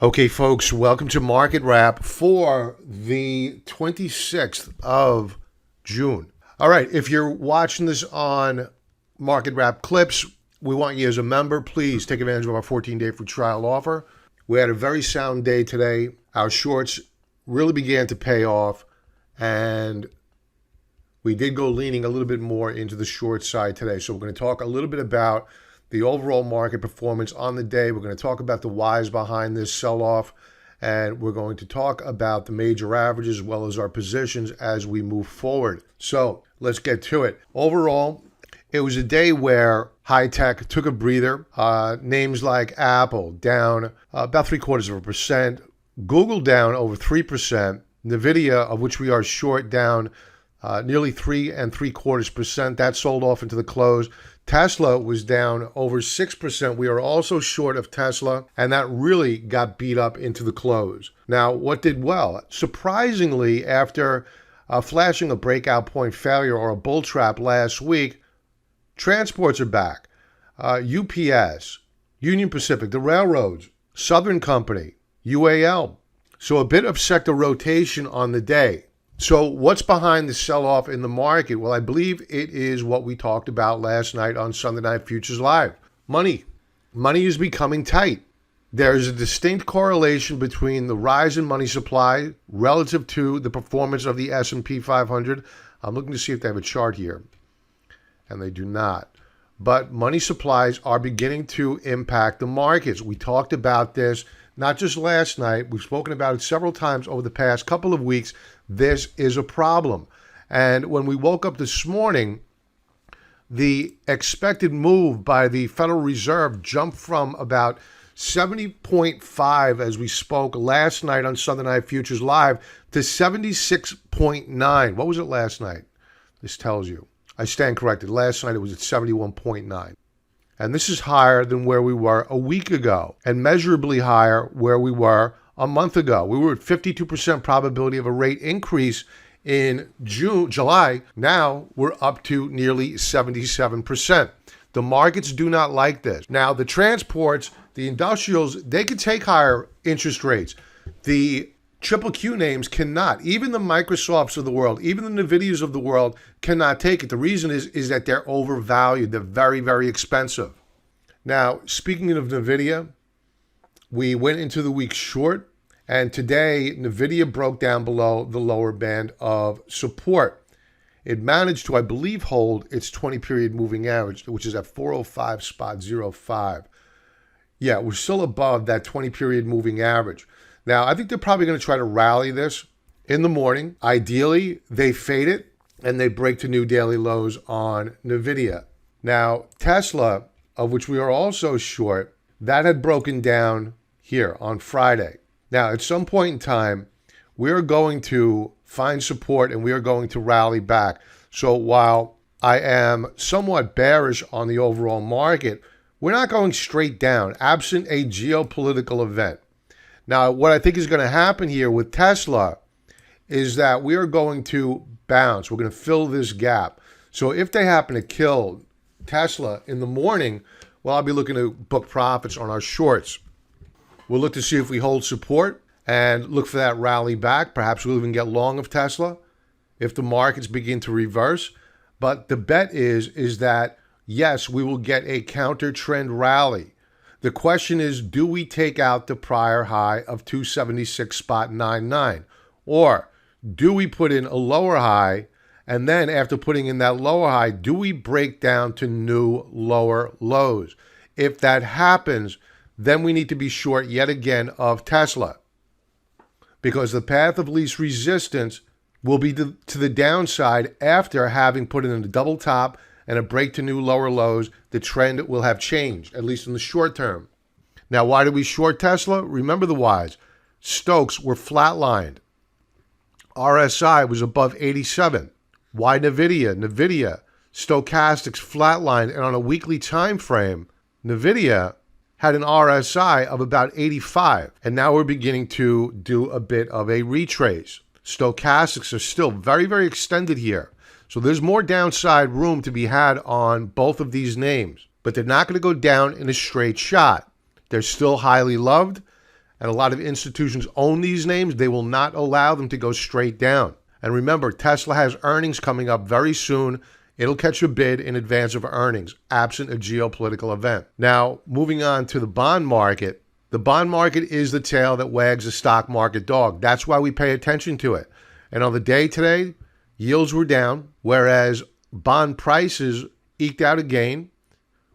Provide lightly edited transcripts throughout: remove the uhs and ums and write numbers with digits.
Okay, folks, welcome to Market Wrap for the 26th of June. All right, if you're watching this on Market Wrap Clips, we want you as a member, please take advantage of our 14-day free trial offer. We had a very sound day today. Our shorts really began to pay off, and we did go leaning a little bit more into the short side today. So we're going to talk a little bit about the overall market performance on the day. We're going to talk about the whys behind this sell-off, and we're going to talk about the major averages as well as our positions as we move forward. So let's get to it. Overall, it was a day where high tech took a breather. Names like Apple down about 0.75%, Google down over 3%, Nvidia, of which we are short, down nearly 3.75%. That sold off into the close. Tesla was down over 6%. We are also short of Tesla, and that really got beat up into the close. Now, what did well? Surprisingly, after flashing a breakout point failure or a bull trap last week, transports are back. UPS, Union Pacific, the railroads, Southern Company, UAL. So a bit of sector rotation on the day. So what's behind the sell-off in the market? Well, I believe it is what we talked about last night on Sunday Night Futures Live. Money. Money is becoming tight. There's a distinct correlation between the rise in money supply relative to the performance of the S&P 500. I'm looking to see if they have a chart here, and they do not. But money supplies are beginning to impact the markets. We talked about this not just last night. We've spoken about it several times over the past couple of weeks. This is a problem. And when we woke up this morning, the expected move by the Federal Reserve jumped from about 70.5 as we spoke last night on Sunday Night Futures Live to 76.9. What was it last night? This tells you. I stand corrected. Last night it was at 71.9. And this is higher than where we were a week ago and measurably higher where we were a month ago. We were at 52% probability of a rate increase in July. Now we're up to nearly 77%. The markets do not like this. Now the transports, the industrials, they can take higher interest rates. The triple Q names cannot. Even the Microsofts of the world, even the Nvidias of the world cannot take it. The reason is that they're overvalued. They're very, very expensive. Now, speaking of Nvidia, we went into the week short, and today Nvidia broke down below the lower band of support. It managed to, I believe, hold its 20-period moving average, which is at 405.05. Yeah, we're still above that 20-period moving average. Now, I think they're probably going to try to rally this in the morning. Ideally, they fade it and they break to new daily lows on Nvidia. Now, Tesla, of which we are also short, that had broken down here on Friday. Now, at some point in time, we are going to find support and we are going to rally back. So while I am somewhat bearish on the overall market, we're not going straight down, absent a geopolitical event. Now, what I think is going to happen here with Tesla is that we are going to bounce. We're going to fill this gap. So if they happen to kill Tesla in the morning, well, I'll be looking to book profits on our shorts. We'll look to see if we hold support and look for that rally back. Perhaps we'll even get long of Tesla if the markets begin to reverse. But the bet is that, yes, we will get a counter trend rally. The question is, do we take out the prior high of 276.99? Or do we put in a lower high, and then after putting in that lower high, do we break down to new lower lows? If that happens, then we need to be short yet again of Tesla, because the path of least resistance will be to the downside after having put in a double top and a break to new lower lows. The trend will have changed, at least in the short term. Now, why did we short Tesla? Remember the whys. Stokes were flatlined. RSI was above 87. Why Nvidia? Nvidia, stochastics flatlined, and on a weekly time frame, Nvidia had an RSI of about 85. And now we're beginning to do a bit of a retrace. Stochastics are still very, very extended here. So there's more downside room to be had on both of these names, but they're not going to go down in a straight shot. They're still highly loved, and a lot of institutions own these names, they will not allow them to go straight down. And remember, Tesla has earnings coming up very soon. It'll catch a bid in advance of earnings, absent a geopolitical event. Now, moving on to the bond market. The bond market is the tail that wags the stock market dog. That's why we pay attention to it. And on the day today, yields were down, whereas bond prices eked out a gain.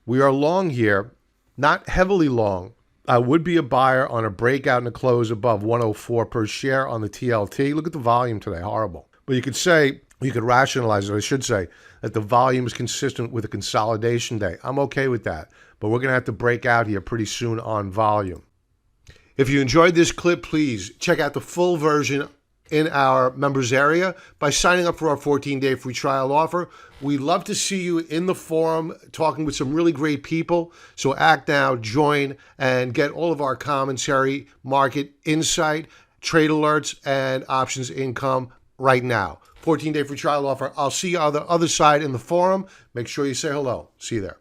We are long here, not heavily long. I would be a buyer on a breakout and a close above 104 per share on the TLT. Look at the volume today, horrible. But you could rationalize it, I should say, that the volume is consistent with a consolidation day. I'm okay with that, but we're going to have to break out here pretty soon on volume. If you enjoyed this clip, please check out the full version in our members area by signing up for our 14-day free trial offer. We'd love to see you in the forum talking with some really great people. So act now, join, and get all of our commentary, market insight, trade alerts, and options income right now. 14-day free trial offer. I'll see you on the other side in the forum. Make sure you say hello. See you there.